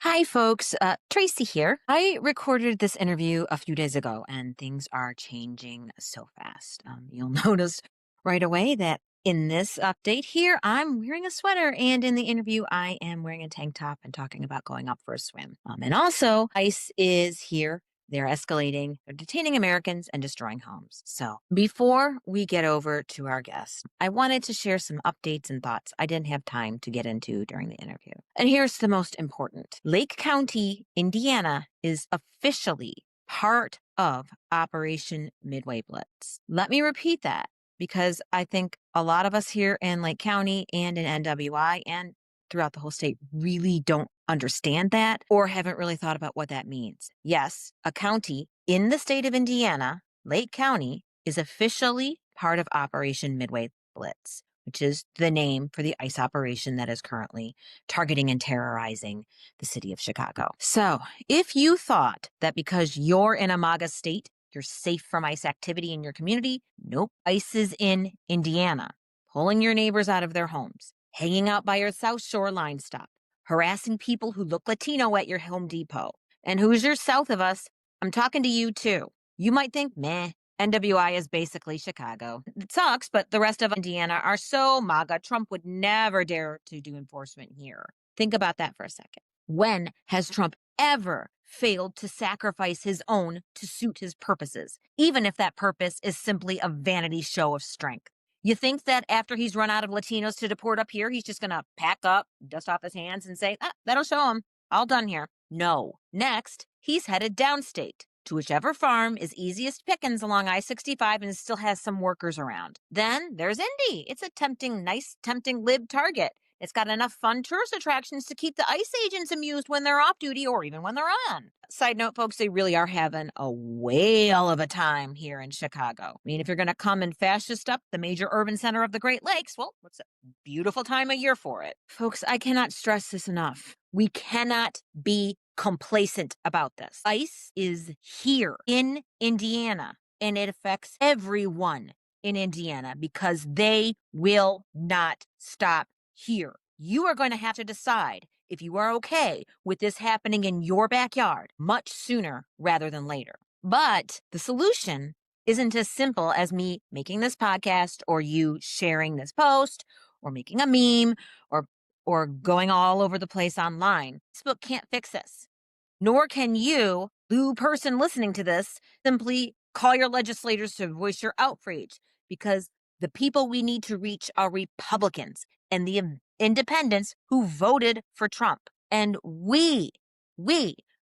Hi, folks. Tracy here. I recorded this interview a few days ago, and things are changing so fast. You'll notice right away that in this update here, I'm wearing a sweater, and in the interview, I am wearing a tank top and talking about going up for a swim. And also, ICE is here. They're escalating, they're detaining Americans and destroying homes. So, before we get over to our guest, I wanted to share some updates and thoughts I didn't have time to get into during the interview. And here's the most important: Lake County, Indiana is officially part of Operation Midway Blitz. Let me repeat that because I think a lot of us here in Lake County and in NWI and throughout the whole state really don't understand that or haven't really thought about what that means. Yes, a county in the state of Indiana, Lake County, is officially part of Operation Midway Blitz, which is the name for the ICE operation that is currently targeting and terrorizing the city of Chicago. So, if you thought that because you're in a MAGA state, you're safe from ICE activity in your community, nope. ICE is in Indiana, pulling your neighbors out of their homes, hanging out by your South Shore line stop, harassing people who look Latino at your Home Depot. And Hoosiers south of us, I'm talking to you too. You might think, meh, NWI is basically Chicago. It sucks, but the rest of Indiana are so MAGA, Trump would never dare to do enforcement here. Think about that for a second. When has Trump ever failed to sacrifice his own to suit his purposes, even if that purpose is simply a vanity show of strength? You think that after he's run out of Latinos to deport up here, he's just going to pack up, dust off his hands, and say, that'll show him. All done here. No. Next, he's headed downstate to whichever farm is easiest pickings along I-65 and still has some workers around. Then there's Indy. It's a nice, tempting lib target. It's got enough fun tourist attractions to keep the ICE agents amused when they're off duty or even when they're on. Side note, folks, they really are having a whale of a time here in Chicago. I mean, if you're going to come and fascist up the major urban center of the Great Lakes, well, it's a beautiful time of year for it. Folks, I cannot stress this enough. We cannot be complacent about this. ICE is here in Indiana, and it affects everyone in Indiana because they will not stop here. You are going to have to decide if you are okay with this happening in your backyard much sooner rather than later. But the solution isn't as simple as me making this podcast or you sharing this post or making a meme or going all over the place online. Facebook can't fix this. Nor can you, blue person listening to this, simply call your legislators to voice your outrage, because the people we need to reach are Republicans and the independents who voted for Trump. And we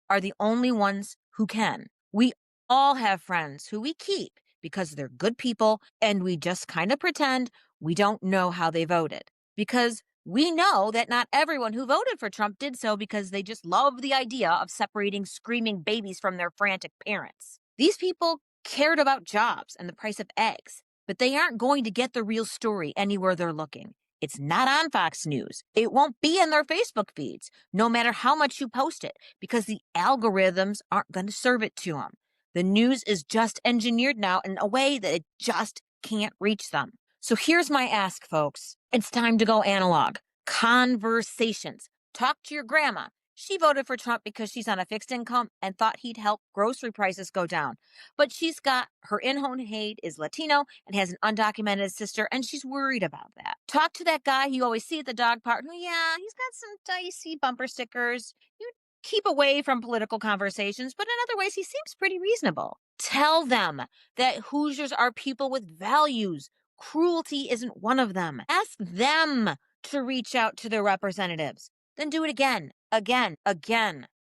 are the only ones who can. We all have friends who we keep because they're good people, and we just kind of pretend we don't know how they voted. Because we know that not everyone who voted for Trump did so because they just love the idea of separating screaming babies from their frantic parents. These people cared about jobs and the price of eggs, but they aren't going to get the real story anywhere they're looking. It's not on Fox News. It won't be in their Facebook feeds, no matter how much you post it, because the algorithms aren't going to serve it to them. The news is just engineered now in a way that it just can't reach them. So here's my ask, folks. It's time to go analog. Conversations. Talk to your grandma. She voted for Trump because she's on a fixed income and thought he'd help grocery prices go down. But she's got her in-home aide is Latino and has an undocumented sister, and she's worried about that. Talk to that guy you always see at the dog park who, yeah, he's got some dicey bumper stickers. You keep away from political conversations, but in other ways, he seems pretty reasonable. Tell them that Hoosiers are people with values. Cruelty isn't one of them. Ask them to reach out to their representatives. Then do it again.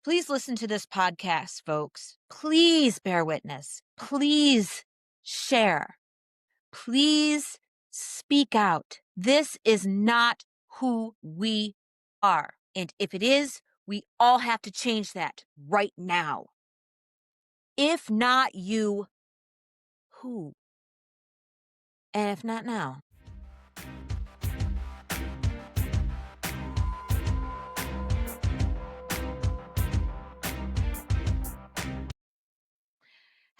Please listen to this podcast, folks. Please bear witness. Please share. Please speak out. This is not who we are. And if it is, we all have to change that right now. If not you, who? And if not now.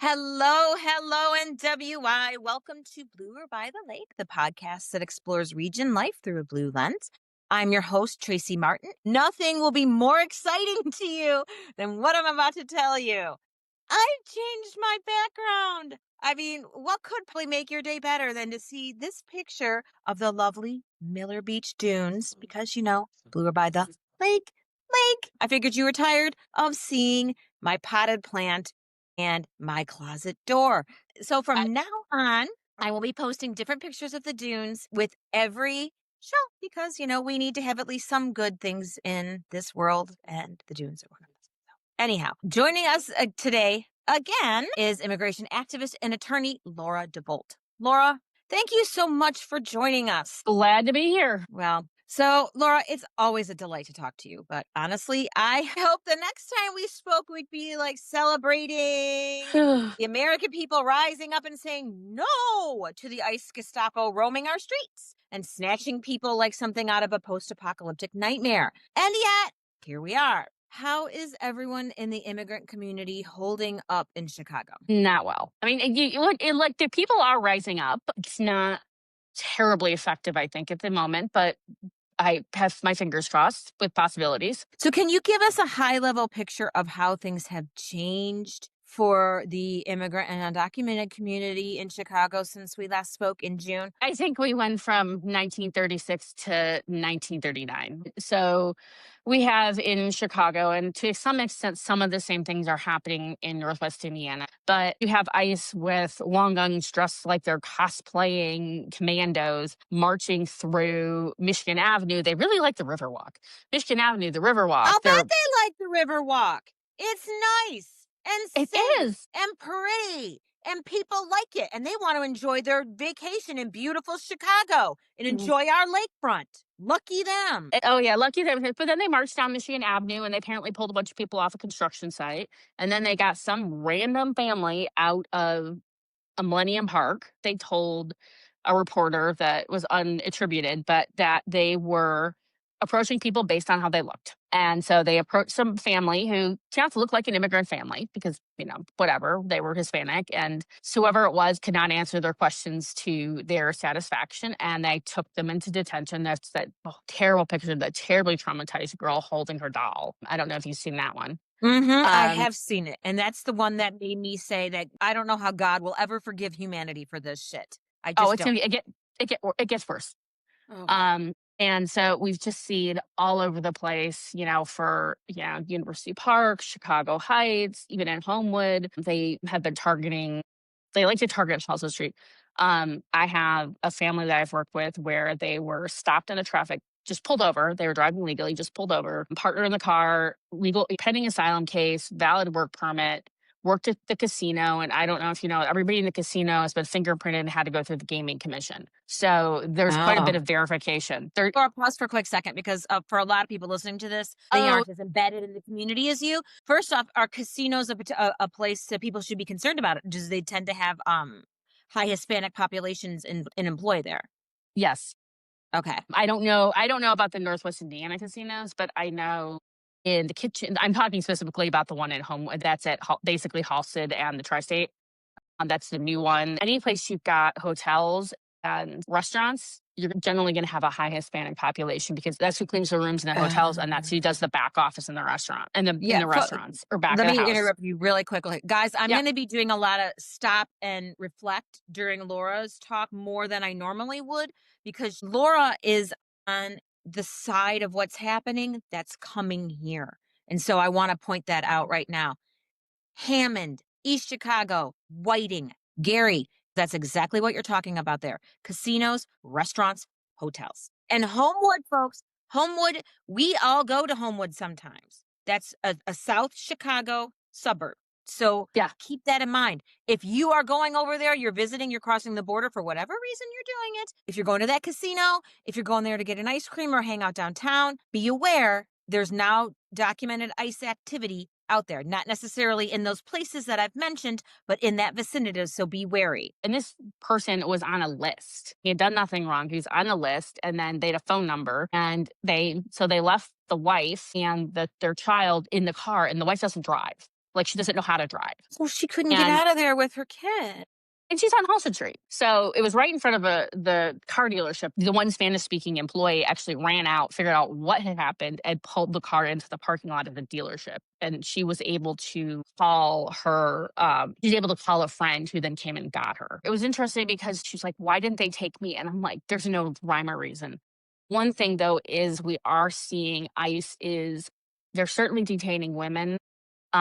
Hello, NWI. Welcome to Bluer by the Lake, the podcast that explores region life through a blue lens. I'm your host, Tracy Martin. Nothing will be more exciting to you than what I'm about to tell you. I changed my background. I mean, what could probably make your day better than to see this picture of the lovely Miller Beach dunes? Because, we were by the lake. I figured you were tired of seeing my potted plant and my closet door. So I from now on, I will be posting different pictures of the dunes with every show because, we need to have at least some good things in this world, and the dunes are one of them. Anyhow, joining us today again is immigration activist and attorney Laura DeBolt. Laura, thank you so much for joining us. glad to be here. Well, so Laura, it's always a delight to talk to you, but honestly, I hope the next time we spoke, we'd be like celebrating the American people rising up and saying no to the ICE Gestapo roaming our streets and snatching people like something out of a post-apocalyptic nightmare. And yet, here we are. How is everyone in the immigrant community holding up in Chicago? Not well. I mean, like the people are rising up. It's not terribly effective, I think, at the moment, but I have my fingers crossed with possibilities. So, can you give us a high level picture of how things have changed for the immigrant and undocumented community in Chicago since we last spoke in June? I think we went from 1936 to 1939. So we have in Chicago, and to some extent, some of the same things are happening in Northwest Indiana. But you have ICE with long guns dressed like they're cosplaying commandos marching through Michigan Avenue. They really like the Riverwalk. Michigan Avenue, the Riverwalk. I'll bet they like the Riverwalk. It's nice and It safe is. and pretty, and people like it, and they want to enjoy their vacation in beautiful Chicago and enjoy our lakefront. Lucky them. Oh yeah, lucky them. But then they marched down Michigan Avenue and they apparently pulled a bunch of people off a construction site. And then they got some random family out of a Millennium Park. They told a reporter that was unattributed, but that they were approaching people based on how they looked. And so they approached some family who turned out to look like an immigrant family because, whatever, they were Hispanic. And whoever it was could not answer their questions to their satisfaction. And they took them into detention. That's that terrible picture of that terribly traumatized girl holding her doll. I don't know if you've seen that one. I Um, have seen it. And that's the one that made me say that I don't know how God will ever forgive humanity for this shit. I oh, just it's don't. gonna it gets worse. Oh, God. And so we've just seen all over the place, for University Park, Chicago Heights, even in Homewood. They like to target Chelsea Street. I have a family that I've worked with where they were stopped in a traffic, just pulled over. They were driving legally, just pulled over, partner in the car, legal, pending asylum case, valid work permit, worked at the casino. And I don't know if you know, everybody in the casino has been fingerprinted and had to go through the gaming commission. So there's quite a bit Oh. of verification. Or pause for a quick second because for a lot of people listening to this, they Oh, aren't as embedded in the community as you. First off, are casinos a place that people should be concerned about? Does they tend to have high Hispanic populations in employ there? yes. Okay. I don't know about the Northwest Indiana casinos, but I know in the kitchen. I'm talking specifically about the one at home that's at basically Halsted and the Tri-State. That's the new one. Any place you've got hotels and restaurants, you're generally going to have a high Hispanic population because that's who cleans the rooms in the hotels, and that's who does the back office in the restaurant and in Yeah. the restaurants or back Let of the me house. interrupt you really quickly. Guys, I'm Yeah. going to be doing a lot of stop and reflect during Laura's talk more than I normally would because Laura is on the side of what's happening that's coming here. And so I want to point that out right now. Hammond, East Chicago, Whiting, Gary. That's exactly what you're talking about there. Casinos, restaurants, hotels. And Homewood, folks, Homewood, we all go to Homewood sometimes. That's a South Chicago suburb. So Yeah. keep that in mind. If you are going over there, you're visiting, you're crossing the border for whatever reason you're doing it. If you're going to that casino, if you're going there to get an ice cream or hang out downtown, be aware there's now documented ICE activity out there, not necessarily in those places that I've mentioned, but in that vicinity. So be wary. And this person was on a list. He had done nothing wrong. He was on a list, and then they had a phone number, and they left the wife and their child in the car, and the wife doesn't drive. Like she doesn't know how to drive. Well, she couldn't get And out of there with her kid. and she's on Halsted Street. So it was right in front of the car dealership. The one Spanish speaking employee actually ran out, figured out what had happened, and pulled the car into the parking lot of the dealership. And she was able to call her, she's able to call a friend who then came and got her. It was interesting because she's like, why didn't they take me? And I'm like, there's no rhyme or reason. One thing though is we are seeing ICE is they're certainly detaining women,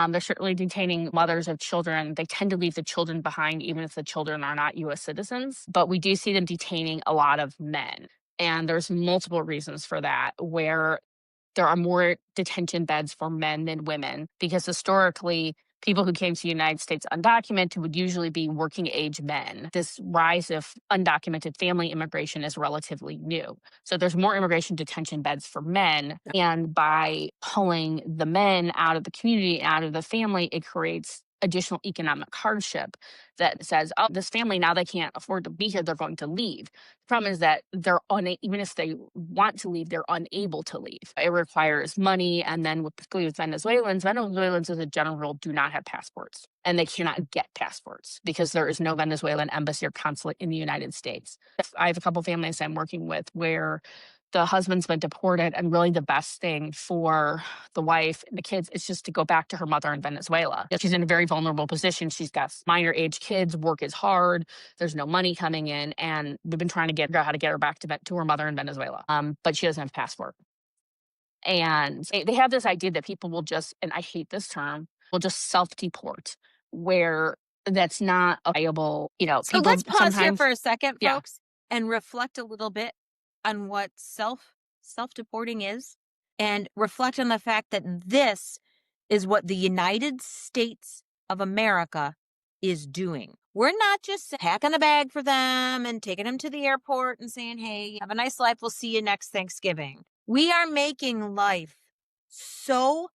they're certainly detaining mothers of children. They tend to leave the children behind, even if the children are not US citizens. But we do see them detaining a lot of men. And there's multiple reasons for that, where there are more detention beds for men than women because historically, people who came to the United States undocumented would usually be working age men. This rise of undocumented family immigration is relatively new. So there's more immigration detention beds for men. And by pulling the men out of the community, out of the family, it creates additional economic hardship that says, oh, this family, now they can't afford to be here, they're going to leave. The problem is that even if they want to leave, they're unable to leave. It requires money. And then particularly with Venezuelans as a general rule do not have passports, and they cannot get passports because there is no Venezuelan embassy or consulate in the United States. I have a couple families I'm working with where the husband's been deported, and really the best thing for the wife and the kids is just to go back to her mother in Venezuela. She's in a very vulnerable position. She's got minor age kids, work is hard, there's no money coming in, and we've been trying to figure out how to get her back to her mother in Venezuela. But she doesn't have a passport. And they have this idea that people will just, and I hate this term, will just self-deport, where that's not a viable, So people let's pause here sometimes, for a second, yeah. folks, and reflect a little bit on what self-deporting is, and reflect on the fact that this is what the United States of America is doing. We're not just packing a bag for them and taking them to the airport and saying, hey, have a nice life. We'll see you next Thanksgiving. We are making life so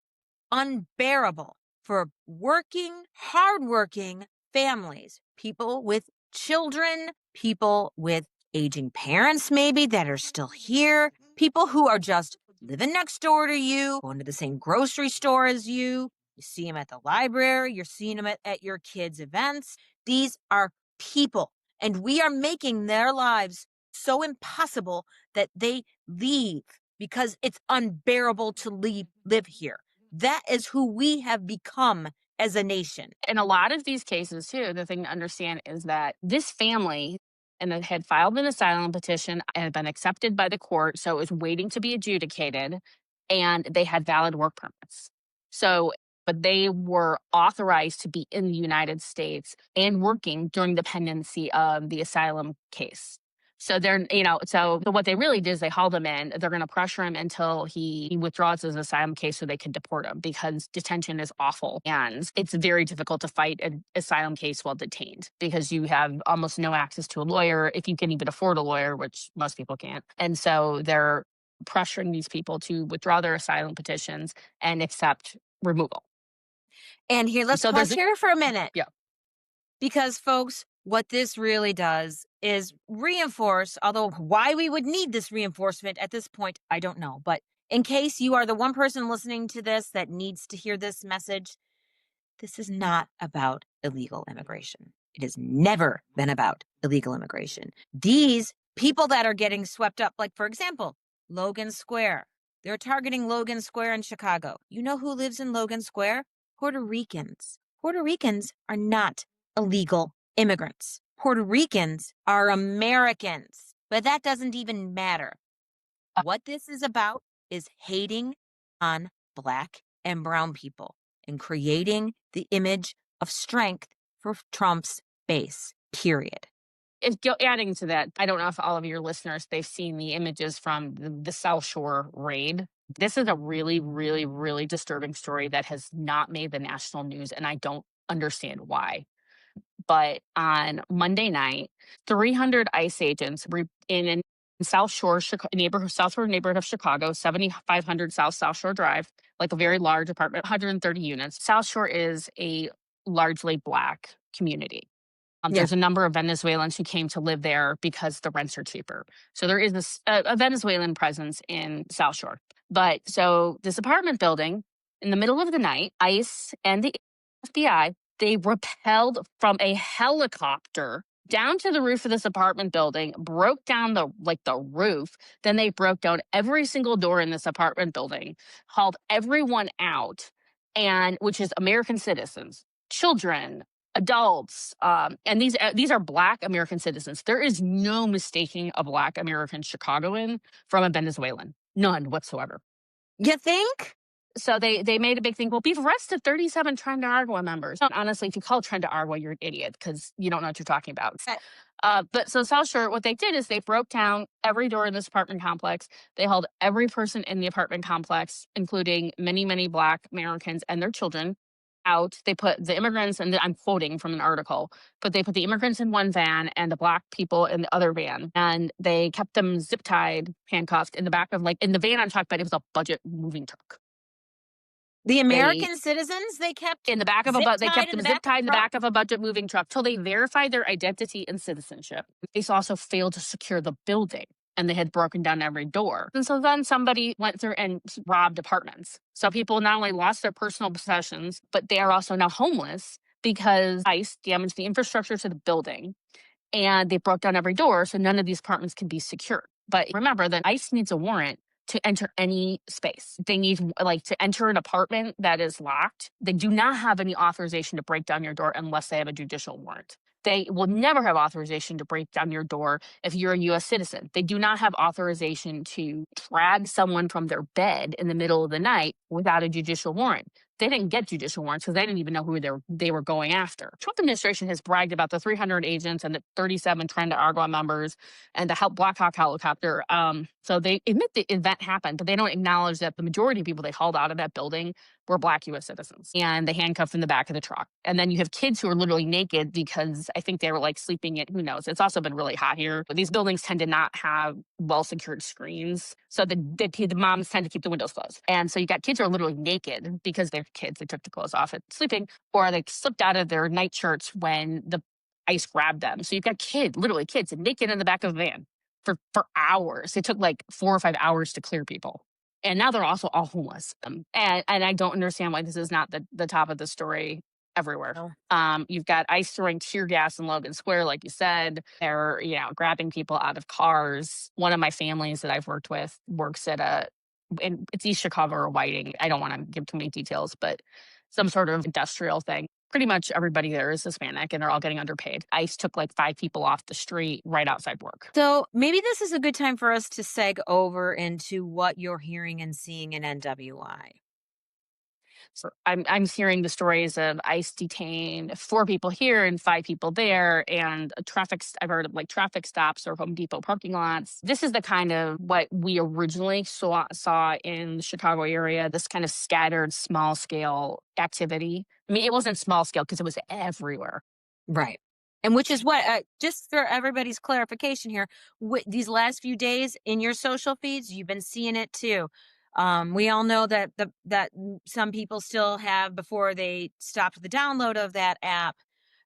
unbearable for hardworking families, people with children, people with aging parents, maybe that are still here, people who are just living next door to you, going to the same grocery store as you. You see them at the library, you're seeing them at your kids' events. These are people, and we are making their lives so impossible that they leave because it's unbearable to live here. That is who we have become as a nation. In a lot of these cases, too, the thing to understand is that this family and it had filed an asylum petition and had been accepted by the court, so it was waiting to be adjudicated, and they had valid work permits. So, but they were authorized to be in the United States and working during the pendency of the asylum case. So so what they really did is they hauled him in. They're going to pressure him until he withdraws his asylum case so they can deport him because detention is awful. And it's very difficult to fight an asylum case while detained because you have almost no access to a lawyer if you can even afford a lawyer, which most people can't. And so they're pressuring these people to withdraw their asylum petitions and accept removal. And here, let's So pause here for a minute. Yeah. Because, folks, what this really does is reinforce, although why we would need this reinforcement at this point, I don't know. But in case you are the one person listening to this that needs to hear this message, this is not about illegal immigration. It has never been about illegal immigration. These people that are getting swept up, like, for example, Logan Square. They're targeting Logan Square in Chicago. You know who lives in Logan Square? Puerto Ricans. Puerto Ricans are not illegal immigrants. Puerto Ricans are Americans, but that doesn't even matter. What this is about is hating on Black and brown people and creating the image of strength for Trump's base, period. Adding to that, I don't know if all of your listeners, they've seen the images from the South Shore raid. This is a really, really, really disturbing story that has not made the national news, and I don't understand why. But on Monday night, 300 ICE agents in South Shore South Shore neighborhood of Chicago, 7500 South Shore Drive, like a very large apartment, 130 units. South Shore is a largely Black community. Yeah. There's a number of Venezuelans who came to live there because the rents are cheaper. So there is a Venezuelan presence in South Shore. But so this apartment building, in the middle of the night, ICE and the FBI They rappelled from a helicopter down to the roof of this apartment building, broke down the roof. Then they broke down every single door in this apartment building, hauled everyone out, and which is American citizens, children, adults, and these are Black American citizens. There is no mistaking a Black American Chicagoan from a Venezuelan, none whatsoever. You think? So they made a big thing. Well, we've arrested 37 Tren de Agua members. Honestly, if you call Tren de Agua, you're an idiot because you don't know what you're talking about. But so South Shore, what they did is they broke down every door in this apartment complex. They held every person in the apartment complex, including many, many Black Americans and their children, out. They put the immigrants, and I'm quoting from an article, but they put the immigrants in one van and the Black people in the other van. And they kept them zip tied, handcuffed in the back of, like, in the van I'm talking about, it was a budget moving truck. The They American citizens they kept in the back of a zip but they tied kept in them the zip back of tied the in the truck? back of a budget moving truck till they verified their identity and citizenship. They also failed to secure the building, and they had broken down every door. And so then somebody went through and robbed apartments. So people not only lost their personal possessions, but they are also now homeless because ICE damaged the infrastructure to the building, and they broke down every door, so none of these apartments can be secured. But remember that ICE needs a warrant to enter any space. They need, like, to enter an apartment that is locked. They do not have any authorization to break down your door unless they have a judicial warrant. They will never have authorization to break down your door if you're a US citizen. They do not have authorization to drag someone from their bed in the middle of the night without a judicial warrant. They didn't get judicial warrants because they didn't even know who they were going after. Trump administration has bragged about the 300 agents and the 37 Tren de Agua members and the Black Hawk helicopter. So they admit the event happened, but they don't acknowledge that the majority of people they hauled out of that building were Black US citizens, and they handcuffed in the back of the truck. And then you have kids who are literally naked because I think they were, like, sleeping in, who knows? It's also been really hot here. But these buildings tend to not have well secured screens. So the moms tend to keep the windows closed. And so you got kids who are literally naked because they're kids. They took the clothes off at sleeping, or they slipped out of their nightshirts when the ICE grabbed them. So you've got literally kids naked in the back of the van for hours. It took like 4 or 5 hours to clear people. And now they're also all homeless. And I don't understand why this is not the top of the story everywhere. No. You've got ICE throwing tear gas in Logan Square, like you said. They're, grabbing people out of cars. One of my families that I've worked with works and it's East Chicago or Whiting. I don't want to give too many details, but some sort of industrial thing. Pretty much everybody there is Hispanic, and they're all getting underpaid. ICE took like 5 people off the street right outside work. So maybe this is a good time for us to seg over into what you're hearing and seeing in NWI. So I'm hearing the stories of ICE detained 4 people here and 5 people there, and I've heard of, like, traffic stops or Home Depot parking lots. This is the kind of what we originally saw in the Chicago area. This kind of scattered, small scale activity. I mean, it wasn't small scale because it was everywhere. Right. And which is what, just for everybody's clarification here, these last few days in your social feeds, you've been seeing it too. We all know that some people still have, before they stopped the download of that app,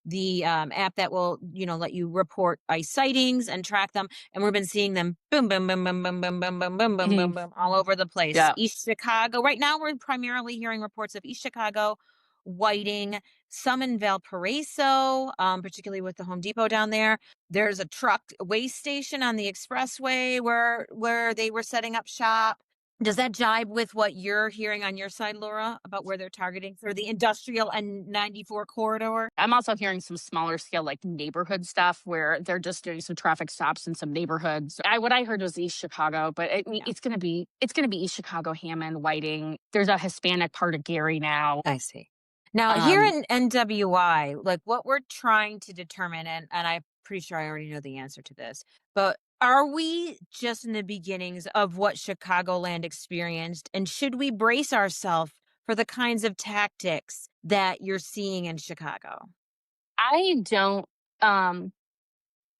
the app that will, let you report ICE sightings and track them. And we've been seeing them boom, boom, boom, boom, boom, boom, boom, boom, boom, boom, boom, Mhm. boom, all over the place. Yeah. East Chicago. Right now, we're primarily hearing reports of East Chicago, Whiting, some in Valparaiso, particularly with the Home Depot down there. There's a truck waste station on the expressway where they were setting up shop. Does that jibe with what you're hearing on your side, Laura, about where they're targeting for the industrial and 94 corridor? I'm also hearing some smaller scale, like, neighborhood stuff where they're just doing some traffic stops in some neighborhoods. What I heard was East Chicago, but Yeah. it's gonna be East Chicago, Hammond, Whiting. There's a Hispanic part of Gary now. I see. Now, here Um, in NWI, like what we're trying to determine, and I'm pretty sure I already know the answer to this, but are we just in the beginnings of what Chicagoland experienced? And should we brace ourselves for the kinds of tactics that you're seeing in Chicago? I don't. Um,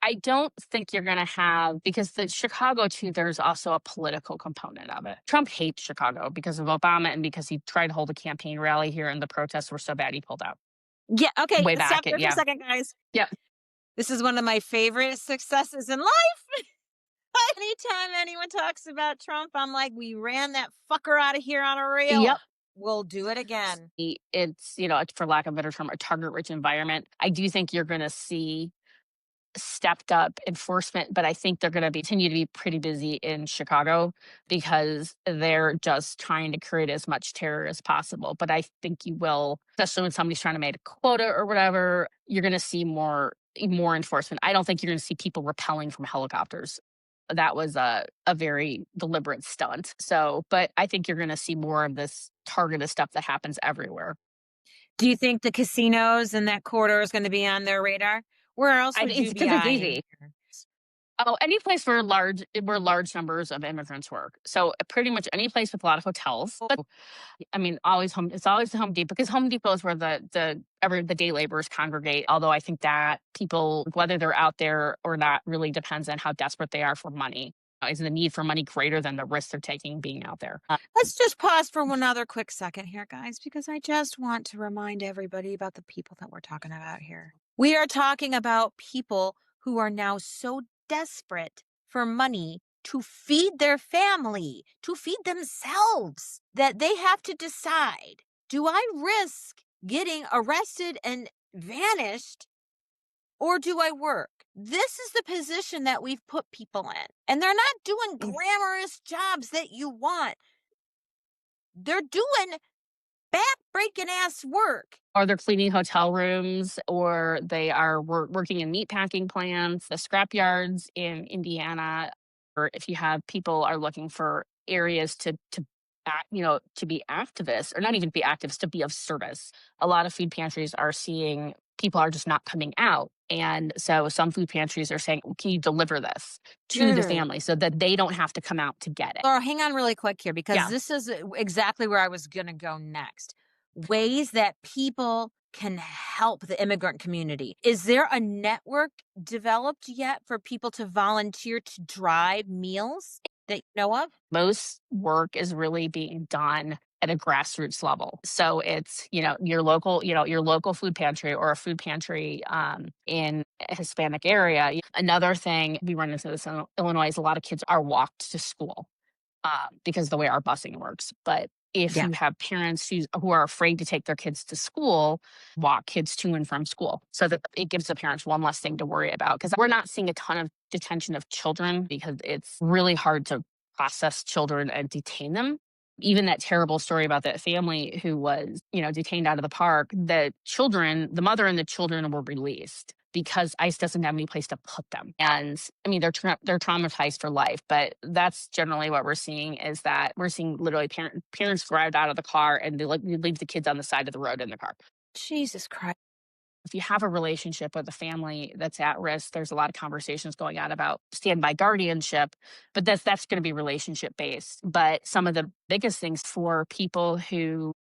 I don't think you're going to have, because the Chicago too, there's also a political component of it. Trump hates Chicago because of Obama and because he tried to hold a campaign rally here and the protests were so bad he pulled out Yeah. Okay. way Stop back. there for a Yeah. second, guys. Yep. This is one of my favorite successes in life. Anytime anyone talks about Trump, I'm like, we ran that fucker out of here on a rail. Yep. We'll do it again. It's, you know, for lack of a better term, a target rich environment. I do think you're going to see stepped up enforcement, but I think they're going to continue to be pretty busy in Chicago because they're just trying to create as much terror as possible. But I think you will, especially when somebody's trying to make a quota or whatever, you're going to see more enforcement. I don't think you're going to see people rappelling from helicopters. That was a very deliberate stunt. So, but I think you're going to see more of this targeted stuff that happens everywhere. Do you think the casinos in that corridor is gonna be on their radar? Where else I would think it's you be because it's eyeing easy. here? Oh, any place where large numbers of immigrants work. So pretty much any place with a lot of hotels. But I mean, always home. It's always the Home Depot because Home Depot is where the day laborers congregate. Although I think that people, whether they're out there or not, really depends on how desperate they are for money. Is the need for money greater than the risk they're taking being out there? Let's just pause for one other quick second here, guys, because I just want to remind everybody about the people that we're talking about here. We are talking about people who are now so desperate for money to feed their family, to feed themselves, that they have to decide, do I risk getting arrested and vanished, or do I work? This is the position that we've put people in. And they're not doing glamorous jobs that you want. They're doing back-breaking ass work. Or they're cleaning hotel rooms, or they are working in meatpacking plants, the scrap yards in Indiana. Or if you have people are looking for areas to be activists, or not even be activists, to be of service. A lot of food pantries are seeing people are just not coming out. And so some food pantries are saying, can you deliver this to the Good. family so that they don't have to come out to get it? Laura, hang on really quick here because Yeah. this is exactly where I was going to go next. Ways that people can help the immigrant community. Is there a network developed yet for people to volunteer to drive meals that you know of? Most work is really being done at a grassroots level. So it's, your local food pantry or a food pantry in a Hispanic area. Another thing we run into this in Illinois is a lot of kids are walked to school because of the way our busing works. But if Yeah. you have parents who are afraid to take their kids to school, walk kids to and from school. So that it gives the parents one less thing to worry about. Because we're not seeing a ton of detention of children because it's really hard to process children and detain them. Even that terrible story about that family who was, detained out of the park, the mother and the children were released because ICE doesn't have any place to put them. And I mean, they're traumatized for life. But that's generally what we're seeing is that we're seeing literally parents drive out of the car and they leave the kids on the side of the road in the car. Jesus Christ. If you have a relationship with a family that's at risk, there's a lot of conversations going on about standby guardianship, but that's going to be relationship based. But some of the biggest things for people who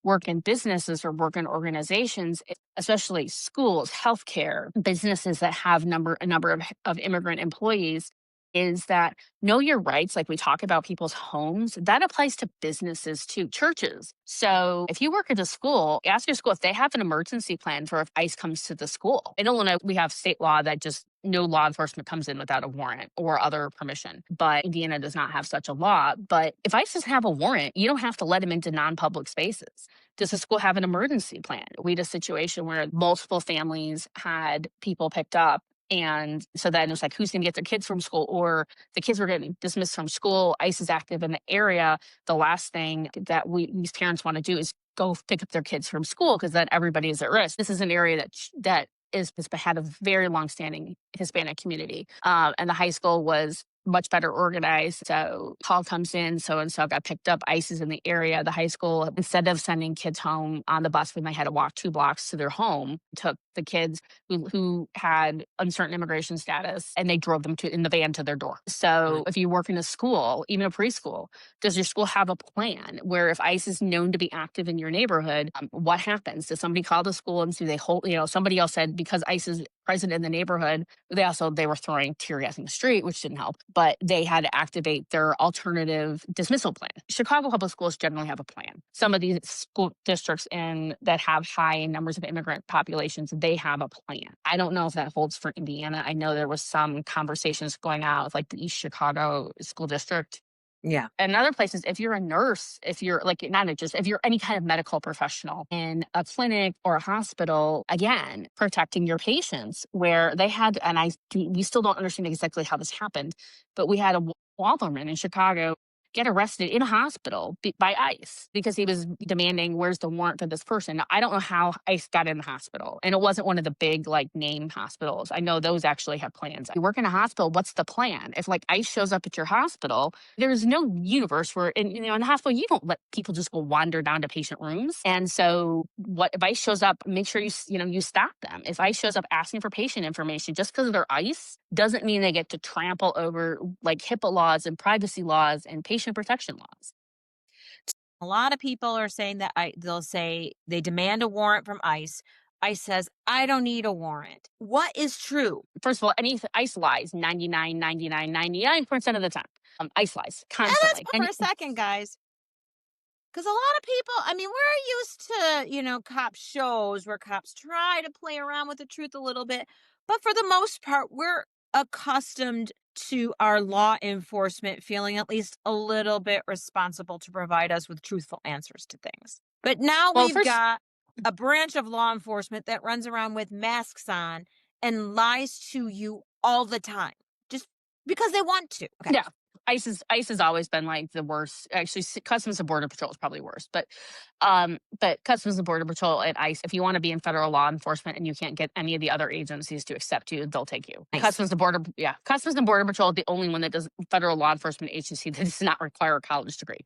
work in businesses or work in organizations, especially schools, healthcare, businesses that have a number of immigrant employees, is that know your rights. Like we talk about people's homes, that applies to businesses too, churches. So if you work at a school, ask your school if they have an emergency plan for if ICE comes to the school. In Illinois, we have state law that just no law enforcement comes in without a warrant or other permission. But Indiana does not have such a law. But if ICE doesn't have a warrant, you don't have to let them into non public spaces. Does the school have an emergency plan? We had a situation where multiple families had people picked up. And so then it was like, who's going to get their kids from school? Or the kids were getting dismissed from school. ICE is active in the area. The last thing that these parents want to do is go pick up their kids from school because then everybody is at risk. This is an area that has had a very long-standing Hispanic community, and the high school was much better organized. So call comes in, so and so got picked up. ICE is in the area. The high school, instead of sending kids home on the bus when they had to walk 2 blocks to their home, took the kids who had uncertain immigration status and they drove them in the van to their door. So if you work in a school, even a preschool, does your school have a plan where if ICE is known to be active in your neighborhood, what happens? Does somebody call the school and do they hold? Somebody else said because ICE is present in the neighborhood, they were throwing tear gas in the street, which didn't help. But they had to activate their alternative dismissal plan. Chicago public schools generally have a plan. Some of these school districts that have high numbers of immigrant populations, they have a plan. I don't know if that holds for Indiana. I know there was some conversations going on with like the East Chicago school district. Yeah. And other places, if you're a nurse, if you're like not just if you're any kind of medical professional in a clinic or a hospital, again, protecting your patients where they had, and we still don't understand exactly how this happened, but we had a Waltherman in Chicago get arrested in a hospital by ICE because he was demanding, where's the warrant for this person? Now, I don't know how ICE got in the hospital. And it wasn't one of the big like name hospitals. I know those actually have plans. You work in a hospital, what's the plan? If like ICE shows up at your hospital, there's no universe where in the hospital you don't let people just go wander down to patient rooms. And so what if ICE shows up, make sure you stop them. If ICE shows up asking for patient information just because they're ICE doesn't mean they get to trample over like HIPAA laws and privacy laws and patient protection laws. A lot of people are saying that they'll say they demand a warrant from ICE. ICE says, I don't need a warrant. What is true? First of all, any ICE lies 99, 99, 99% of the time. ICE lies And let's constantly. put for And a second, guys. Because a lot of people, I mean, we're used to, cop shows where cops try to play around with the truth a little bit. But for the most part, we're accustomed to our law enforcement feeling at least a little bit responsible to provide us with truthful answers to things. But now well, we've first, got a branch of law enforcement that runs around with masks on and lies to you all the time just because they want to. Okay. yeah, ICE has always been like the worst. Actually, Customs and Border Patrol is probably worse, but Customs and Border Patrol and ICE, if you want to be in federal law enforcement and you can't get any of the other agencies to accept you, they'll take you. Nice. Customs and Border Patrol, the only one that does federal law enforcement agency that does not require a college degree.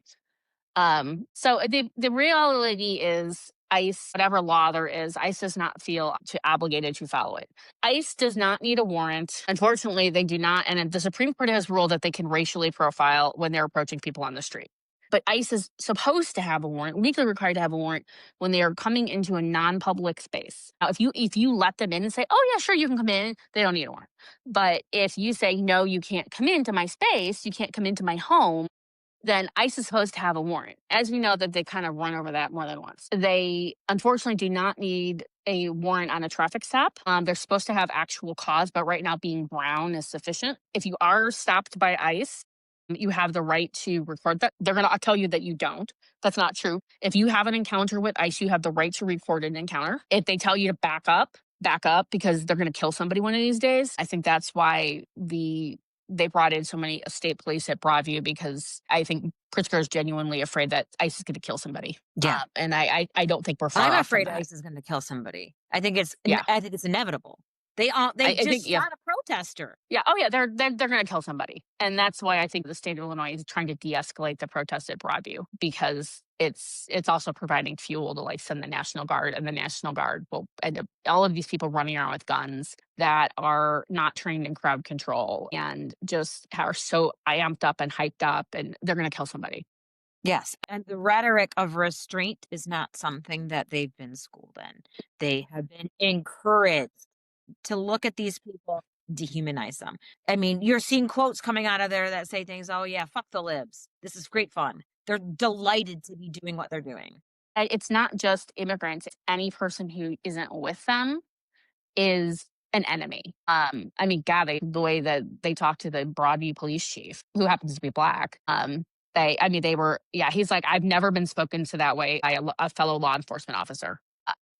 So the reality is ICE, whatever law there is, ICE does not feel obligated to follow it. ICE does not need a warrant. Unfortunately, they do not. And the Supreme Court has ruled that they can racially profile when they're approaching people on the street. But ICE is supposed to have a warrant, legally required to have a warrant when they are coming into a non-public space. Now, if you let them in and say, "Oh yeah, sure, you can come in," they don't need a warrant. But if you say, "No, you can't come into my space, you can't come into my home," then ICE is supposed to have a warrant. As we know that they kind of run over that more than once. They unfortunately do not need a warrant on a traffic stop. They're supposed to have actual cause, but right now being brown is sufficient. If you are stopped by ICE, you have the right to record that. They're going to tell you that you don't. That's not true. If you have an encounter with ICE, you have the right to record an encounter. If they tell you to back up because they're going to kill somebody one of these days. I think that's why they brought in so many state police at Broadview because I think Pritzker is genuinely afraid that ICE is going to kill somebody. Yeah. And I don't think we're far I'm off from afraid that. ICE is gonna kill somebody. Yeah, I think it's inevitable. They I think just yeah. shot a protester. Yeah. Oh, yeah. They're going to kill somebody, and that's why I think the state of Illinois is trying to de-escalate the protest at Broadview because it's also providing fuel to like send the National Guard, and the National Guard will end up all of these people running around with guns that are not trained in crowd control and just are so amped up and hyped up, and they're going to kill somebody. Yes, and the rhetoric of restraint is not something that they've been schooled in. They have been encouraged to look at these people, dehumanize them. I mean, you're seeing quotes coming out of there that say things, "Oh yeah, fuck the libs. This is great fun." They're delighted to be doing what they're doing. It's not just immigrants; any person who isn't with them is an enemy. I mean, God, the way that they talked to the Broadview police chief, who happens to be black, they were, yeah, he's like, I've never been spoken to that way by a fellow law enforcement officer.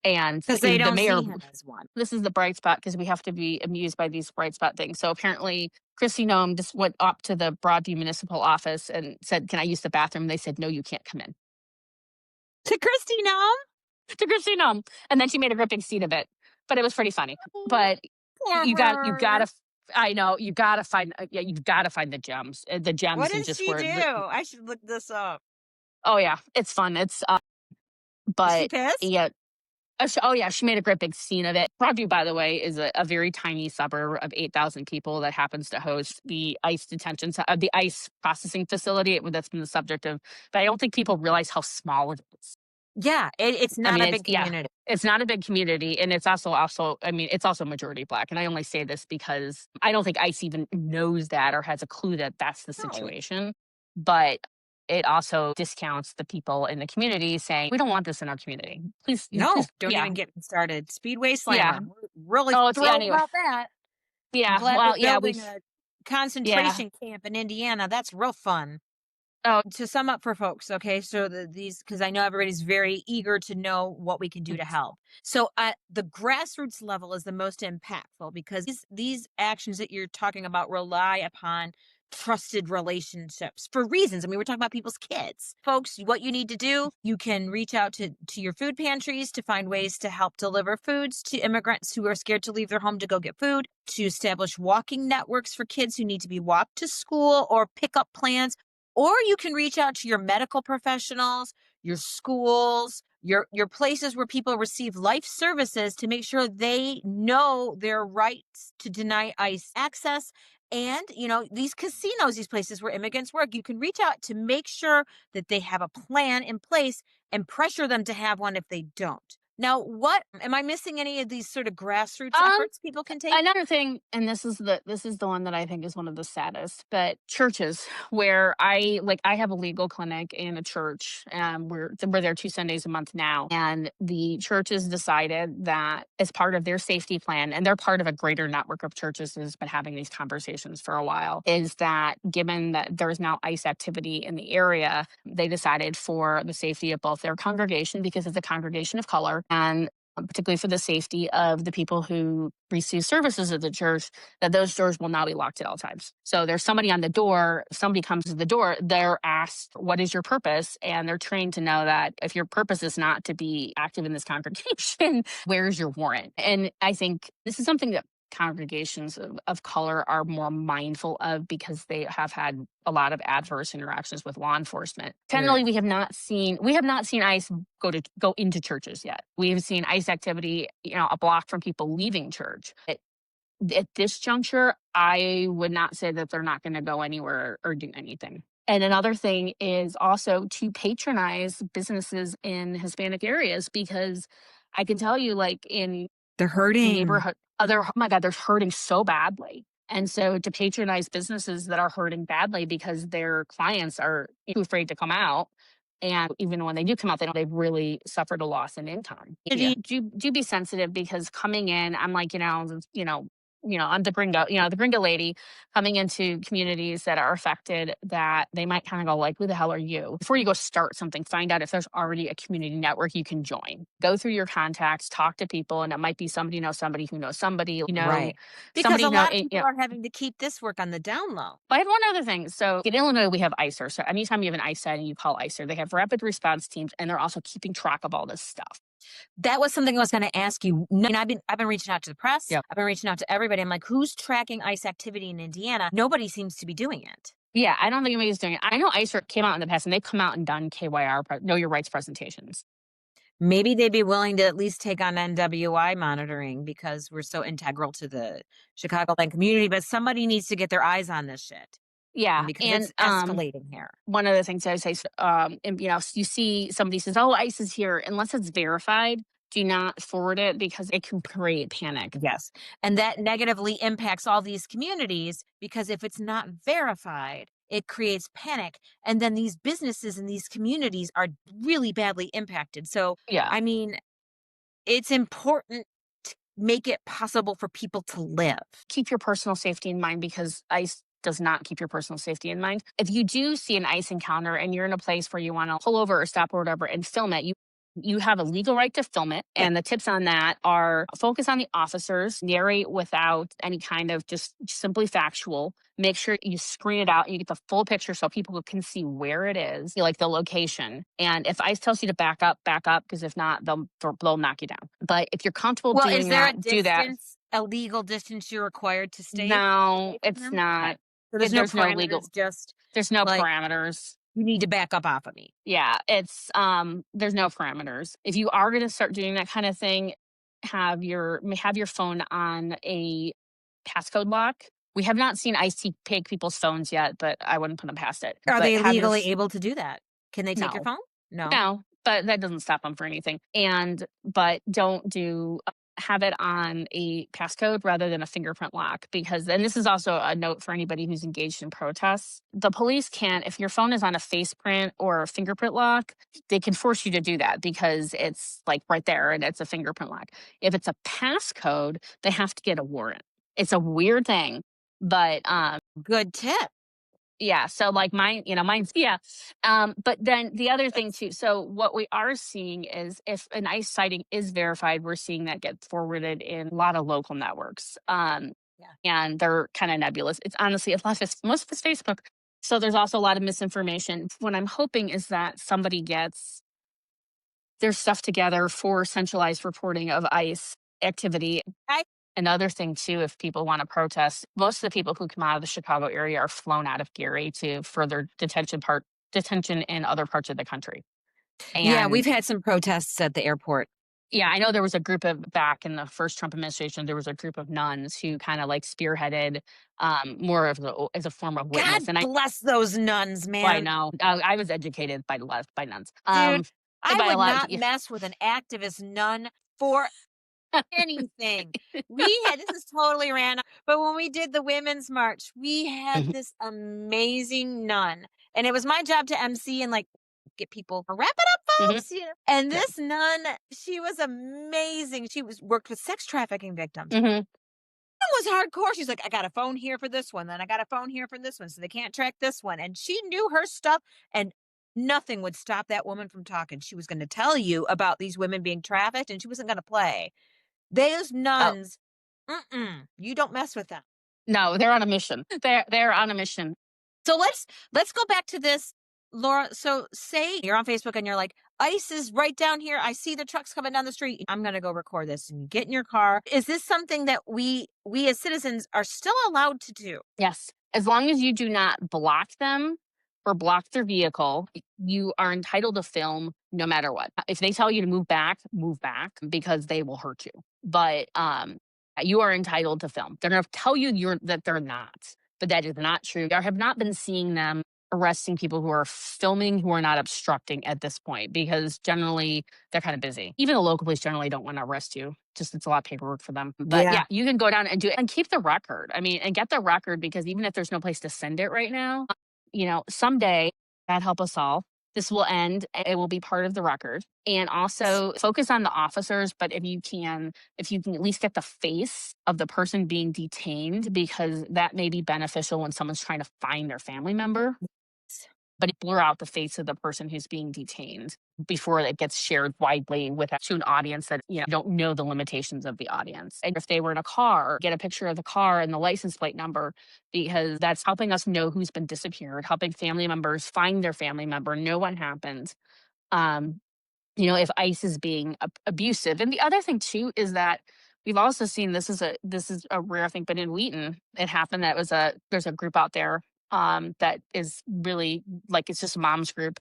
And Because they the don't mayor, see him as one. this is the bright spot because we have to be amused by these bright spot things. So apparently, Chrissy Nome just went up to the Broadview municipal office and said, "Can I use the bathroom?" They said, "No, you can't come in." To Christy Nome? To Chrissy Nome, and then she made a gripping scene of it, but it was pretty funny. But Poor you her. gotta I know you gotta find yeah you've gotta find the What gems and did just she where do? I should look this up. oh yeah it's fun it's Is she but pissed? yeah oh yeah she made a great big scene of it. Broadview, by the way, is a very tiny suburb of 8,000 people that happens to host the ICE the ICE processing facility that's been the subject of, but I don't think people realize how small it is. Yeah, it's I not mean, a big community. it's not a big community, and it's also I mean, it's also majority black. And I only say this because I don't think ICE even knows that or has a clue that that's the No. situation. But it also discounts the people in the community saying, "We don't want this in our community. No, Please, don't yeah, even get me started. Speedway yeah." Slammer. We're really Oh, it's yeah. thrilled Anyway, about that. I'm yeah. glad they're Well, yeah, building a yeah. concentration camp in Indiana. That's real fun. Oh, To sum up for folks, okay, so these, because I know everybody's very eager to know what we can do to help. So the grassroots level is the most impactful because these actions that you're talking about rely upon trusted relationships for reasons. I mean, we're talking about people's kids. Folks, what you need to do, you can reach out to your food pantries to find ways to help deliver foods to immigrants who are scared to leave their home to go get food, to establish walking networks for kids who need to be walked to school, or pickup plans, or you can reach out to your medical professionals, your schools, your places where people receive life services to make sure they know their rights to deny ICE access. And, these casinos, these places where immigrants work, you can reach out to make sure that they have a plan in place and pressure them to have one if they don't. Now, what am I missing any of these sort of grassroots um, efforts people can take? another thing, and this is the one that I think is one of the saddest, but churches where I have a legal clinic in a church, we're there 2 Sundays a month now, and the churches decided that as part of their safety plan, and they're part of a greater network of churches that has been having these conversations for a while, is that given that there's now ICE activity in the area, they decided for the safety of both their congregation, because it's a congregation of color, and particularly for the safety of the people who receive services at the church, that those doors will now be locked at all times. So there's somebody on the door. If somebody comes to the door, they're asked, "What is your purpose?" And they're trained to know that if your purpose is not to be active in this congregation, where's your warrant? And I think this is something that congregations of color are more mindful of because they have had a lot of adverse interactions with law enforcement. Generally, Right. we have not seen ICE go into churches yet. We've seen ICE activity, a block from people leaving church. At this juncture, I would not say that they're not going to go anywhere or do anything. And another thing is also to patronize businesses in Hispanic areas, because I can tell you, like in They're hurting. neighborhood, other oh my god, they're hurting so badly. And so to patronize businesses that are hurting badly because their clients are too afraid to come out, and even when they do come out, they've really suffered a loss in income. Yeah, do be sensitive, because coming in, I'm like, I'm the gringo lady coming into communities that are affected, that they might kind of go like, "Who the hell are you?" Before you go start something, find out if there's already a community network you can join. Go through your contacts, talk to people, and it might be somebody knows somebody who knows somebody, Right. Because somebody a know. lot of people are having to keep this work on the down low. I have one other thing. So in Illinois, we have ICER. So anytime you have an ICE sighting, you call ICER. They have rapid response teams, and they're also keeping track of all this stuff. That was something I was gonna ask you. I've been reaching out to the press. Yep. I've been reaching out to everybody. I'm like, "Who's tracking ICE activity in Indiana?" Nobody seems to be doing it. Yeah, I don't think anybody's doing it. I know ICER came out in the past, and they've come out and done KYR, Know Your Rights presentations. Maybe they'd be willing to at least take on NWI monitoring because we're so integral to the Chicagoland community, but somebody needs to get their eyes on this shit, Yeah, because and it's escalating here. one of the things I would say, and, you see somebody says, "Oh, ICE is here," unless it's verified, do not forward it, because it can create panic. Yes. And that negatively impacts all these communities because if it's not verified, it creates panic. And then these businesses in these communities are really badly impacted. So, Yeah. I mean, it's important to make it possible for people to live. Keep your personal safety in mind, because ICE does not keep your personal safety in mind. If you do see an ICE encounter and you're in a place where you want to pull over or stop or whatever and film it, you have a legal right to film it. Yeah. And the tips on that are: focus on the officers, narrate without any kind of, just simply factual. Make sure you screen it out and you get the full picture so people can see where it is, like the location. And if ICE tells you to back up, because if not, they'll knock you down. But if you're comfortable Well, is doing there that, do that. a legal distance you're required to stay No, away from it's them? Okay. not. So there's no There's no legal parameters, just there's no like parameters. you need to back up off of me. Yeah, there's no parameters. If you are gonna start doing that kind of thing, have your phone on a passcode lock. We have not seen ICE take people's phones yet, but I wouldn't put them past it. Are But they have your legally f able to do that? Can they take your No. phone? No. No, but that doesn't stop them for anything. But don't have it on a passcode rather than a fingerprint lock, because, and this is also a note for anybody who's engaged in protests. The police can, if your phone is on a face print or a fingerprint lock, they can force you to do that because it's like right there and it's a fingerprint lock. If it's a passcode, they have to get a warrant. It's a weird thing, but Good tip. Yeah, so, like, mine's yeah. But then the other thing too, so what we are seeing is if an ICE sighting is verified, we're seeing that get forwarded in a lot of local networks, Yeah. and they're kinda nebulous. It's honestly a lot of it's most of it's Facebook. So there's also a lot of misinformation. What I'm hoping is that somebody gets their stuff together for centralized reporting of ICE activity. I Another thing too, if people want to protest, most of the people who come out of the Chicago area are flown out of Gary to further detention in other parts of the country. Yeah, And we've had some protests at the airport. yeah, I know there was a group of back in the first Trump administration, there was a group of nuns who kind of like spearheaded more of the as a form of witness. God And bless those nuns, I man. know I was educated by nuns, Dude, and I by a would lot of not mess with an activist nun for anything. We had this is totally random, but when we did the women's march, we had Mhm, this amazing nun, and it was my job to MC and like get people wrap it up, mhm, folks. And yeah, this nun, she was amazing. She was worked with sex trafficking victims. mhm. It was hardcore. She's like, I got a phone here for this one, then I got a phone here for this one, so they can't track this one. And she knew her stuff, and nothing would stop that woman from talking. She was going to tell you about these women being trafficked, and she wasn't going to play. Those Oh, nuns, you don't mess with them. no, they're on a mission. They're on a mission. So let's go back to this, Laura. So say you're on Facebook and you're like, ICE is right down here. I see the trucks coming down the street. I'm gonna go record this and get in your car. Is this something that we as citizens are still allowed to do? Yes. As long as you do not block them or block their vehicle, you are entitled to film no matter what. If they tell you to move back because they will hurt you. But you are entitled to film. They're going to tell you that they're not, but that is not true. I have not been seeing them arresting people who are filming who are not obstructing at this point because generally they're kind of busy. Even the local police generally don't want to arrest you. Just it's a lot of paperwork for them. But Yeah. yeah, you can go down and do it and keep the record. I mean, and get the record because even if there's no place to send it right now, someday, God help us all, this will end. It will be part of the record. And also focus on the officers. But if you can at least get the face of the person being detained, because that may be beneficial when someone's trying to find their family member, but blur out the face of the person who's being detained before it gets shared widely with to an audience that don't know the limitations of the audience. And if they were in a car, get a picture of the car and the license plate number because that's helping us know who's been disappeared, helping family members find their family member, know what happened. Um, if ICE is being abusive. And the other thing too is that we've also seen this is a rare thing, but in Wheaton, it happened that there's a group out there that is really like it's just a mom's group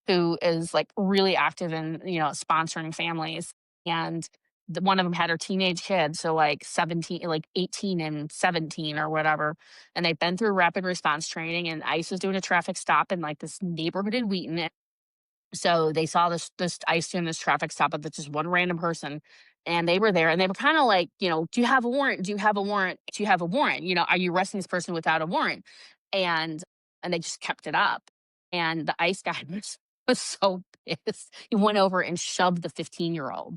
who is like really active in sponsoring families and one of them had her teenage kids so like 17 like 18 and 17 or whatever and they've been through rapid response training and ICE was doing a traffic stop in like this neighborhood in Wheaton so they saw this ICE doing this traffic stop of just one random person, and they were there, and they were kind of like, do you have a warrant? Do you have a warrant? Do you have a warrant? Are you arresting this person without a warrant? And and they just kept it up, and the ICE guy was so pissed. He went over and shoved the 15-year-old.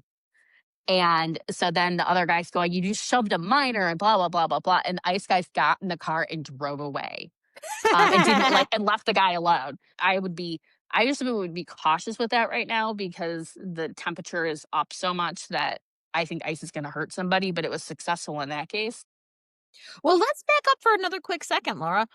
And so then the other guy's going, you just shoved a minor and blah, blah, blah, blah, blah. And the ICE guys got in the car and drove away and didn't like and left the guy alone. I just would be cautious with that right now because the temperature is up so much that I think ice is going to hurt somebody, but it was successful in that case. Well, let's back up for another quick second, Laura.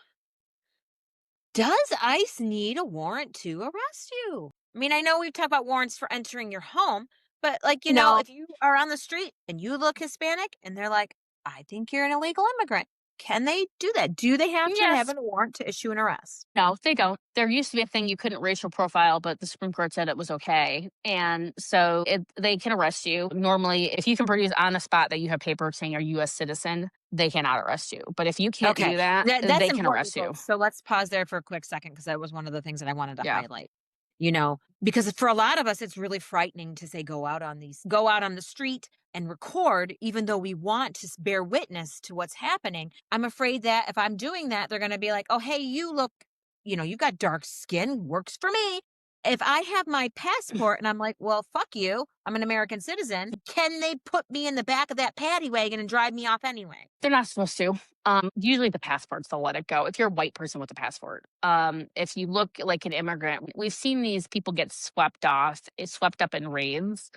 Does ICE need a warrant to arrest you? I mean, I know we've talked about warrants for entering your home, but like, No, if you are on the street and you look Hispanic and they're like, I think you're an illegal immigrant, can they do that? Do they have to have yes, a warrant to issue an arrest? no, they don't. There used to be a thing you couldn't racial profile, but the Supreme Court said it was okay. And so they can arrest you. Normally, if you can produce on the spot that you have paperwork saying you're a U.S. citizen, they cannot arrest you. But if you can't Okay. do that, That's they can important, arrest you. folks. So let's pause there for a quick second because that was one of the things that I wanted to Yeah. highlight. Because for a lot of us, it's really frightening to say go out on the street and record, even though we want to bear witness to what's happening. I'm afraid that if I'm doing that, they're going to be like, oh, hey, you look, you got dark skin, works for me. if I have my passport and I'm like, well, fuck you, I'm an American citizen, can they put me in the back of that paddy wagon and drive me off anyway? They're not supposed to. Usually the passports, they'll let it go if you're a white person with a passport. If you look like an immigrant, we've seen these people get swept off, swept up in raids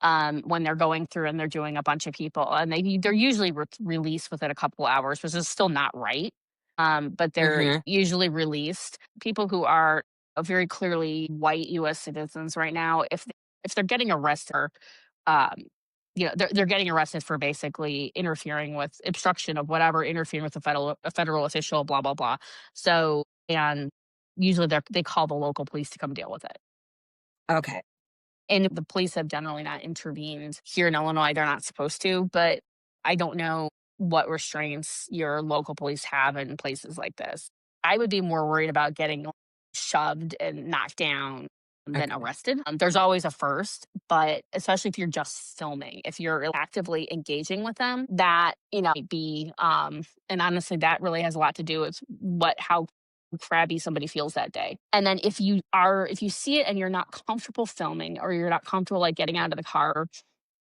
when they're going through and they're doing a bunch of people, and they're usually released within a couple hours, which is still not right. But they're Hmm. usually released. People who are very clearly white U.S. citizens right now, if they're getting arrested, um, they're getting arrested for basically interfering with obstruction of whatever, interfering with a federal official, blah blah blah. So and usually they call the local police to come deal with it. Okay. And the police have generally not intervened here in Illinois. They're not supposed to, but I don't know what restraints your local police have in places like this. I would be more worried about getting shoved and knocked down than Okay. arrested. There's always a first, but especially if you're just filming, if you're actively engaging with them, that might be. And honestly, that really has a lot to do with how crabby somebody feels that day. And then if you see it and you're not comfortable filming, or you're not comfortable like getting out of the car,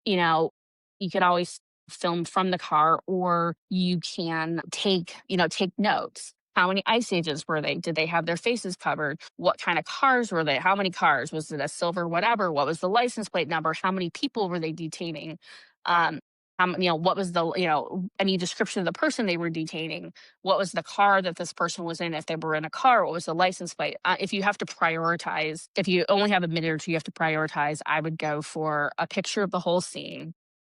you know, you can always film from the car, or you can take notes. How many ice ages were they? Did they have their faces covered? What kind of cars were they? How many cars? Was it a silver whatever? What was the license plate number? How many people were they detaining? Um, what was the, any description of the person they were detaining? What was the car that this person was in? If they were in a car, what was the license plate? If you have to prioritize, if you only have a minute or two, you have to prioritize. I would go for a picture of the whole scene,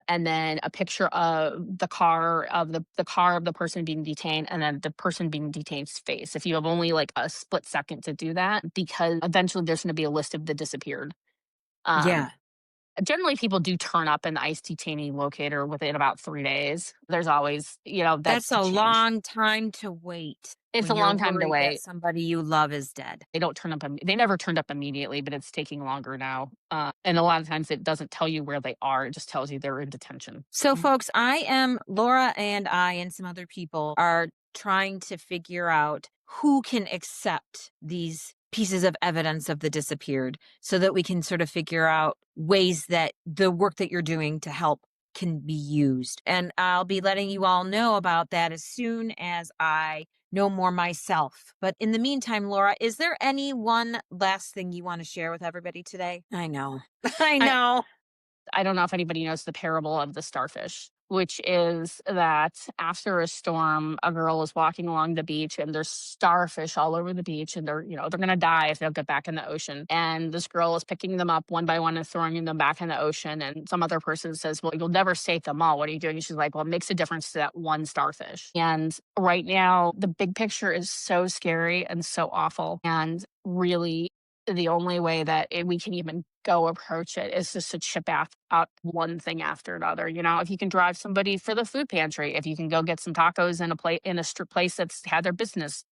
and then a picture of the car of the person being detained, and then the person being detained's face. If you have only like a split second to do that, because eventually there's going to be a list of the disappeared. Um, Yeah. Generally, people do turn up in the ICE detainee locator within about 3 days. There's always, that That's could a change. long time to wait It's when a you're long time to worried that wait. somebody you love is dead. They don't turn up. They never turned up immediately, but it's taking longer now. And a lot of times, it doesn't tell you where they are. It just tells you they're in detention. So, folks, Laura and I and some other people are trying to figure out who can accept these pieces of evidence of the disappeared so that we can sort of figure out ways that the work that you're doing to help can be used. And I'll be letting you all know about that as soon as I know more myself. But in the meantime, Laura, is there any one last thing you want to share with everybody today? I know. I I know. I don't know if anybody knows the parable of the starfish, which is that after a storm, a girl is walking along the beach and there's starfish all over the beach, and they're going to die if they don't get back in the ocean. And this girl is picking them up one by one and throwing them back in the ocean. And some other person says, well, you'll never save them all. What are you doing? And she's like, well, it makes a difference to that one starfish. And right now, the big picture is so scary and so awful. And really, the only way that we can even go approach it is just to chip out one thing after another. If you can drive somebody for the food pantry, if you can go get some tacos in a strip place that's had their business,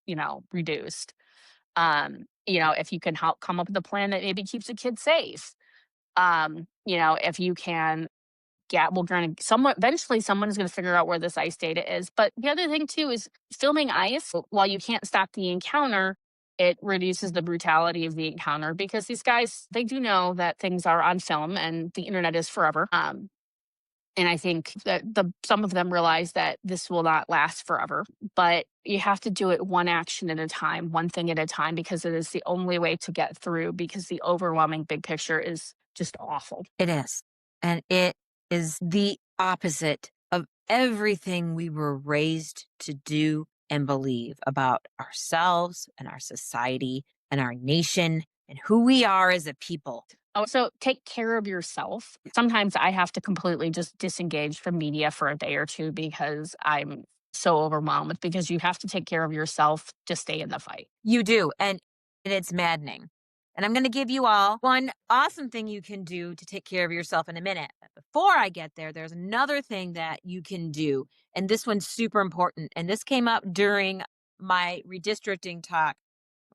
reduced. If you can help come up with a plan that maybe keeps a kid safe. If you can we're gonna someone eventually someone is gonna figure out where this ice data is. But the other thing too is filming ice, while you can't stop the encounter, it reduces the brutality of the encounter, because these guys, they do know that things are on film and the internet is forever. And I think that some of them realize that this will not last forever, but you have to do it one action at a time, one thing at a time, because it is the only way to get through, because the overwhelming big picture is just awful. It is. And it is the opposite of everything we were raised to do and believe about ourselves and our society and our nation and who we are as a people. Oh, so take care of yourself. Sometimes I have to completely just disengage from media for a day or two because I'm so overwhelmed, because you have to take care of yourself to stay in the fight. You do. And it's maddening. And I'm going to give you all one awesome thing you can do to take care of yourself in a minute. But before I get there, there's another thing that you can do. And this one's super important. And this came up during my redistricting talk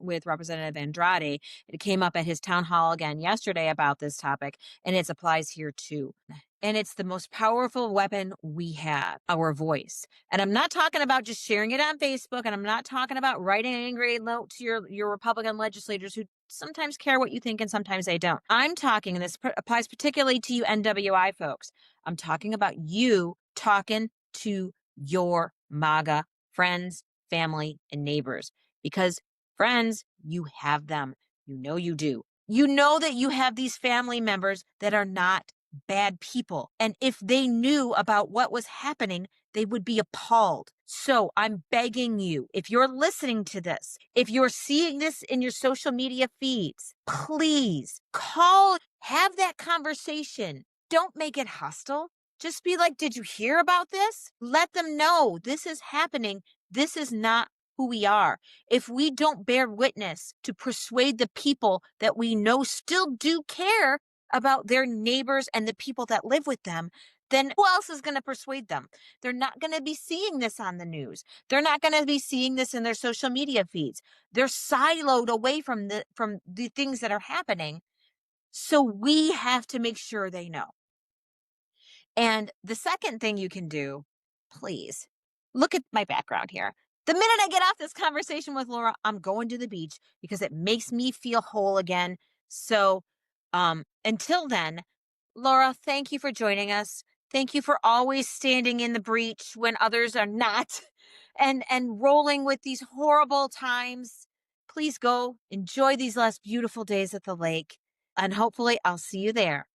with Representative Andrade. It came up at his town hall again yesterday about this topic, and it applies here too. And it's the most powerful weapon we have, our voice. And I'm not talking about just sharing it on Facebook. And I'm not talking about writing an angry note to your Republican legislators who sometimes care what you think and sometimes they don't. I'm talking, and this applies particularly to you NWI folks. I'm talking about you talking to your MAGA friends, family, and neighbors. Because friends, you have them. You know you do. You know that you have these family members that are not bad people. And if they knew about what was happening, they would be appalled. So I'm begging you, if you're listening to this, if you're seeing this in your social media feeds, please call, have that conversation. Don't make it hostile. Just be like, did you hear about this? Let them know this is happening. This is not who we are. If we don't bear witness to persuade the people that we know still do care about their neighbors and the people that live with them, then who else is going to persuade them? They're not going to be seeing this on the news. They're not going to be seeing this in their social media feeds. They're siloed away from the things that are happening. So we have to make sure they know. And the second thing you can do, please look at my background here. The minute I get off this conversation with Laura, I'm going to the beach because it makes me feel whole again. So until then, Laura, thank you for joining us. Thank you for always standing in the breach when others are not and rolling with these horrible times. Please go enjoy these last beautiful days at the lake, and hopefully I'll see you there.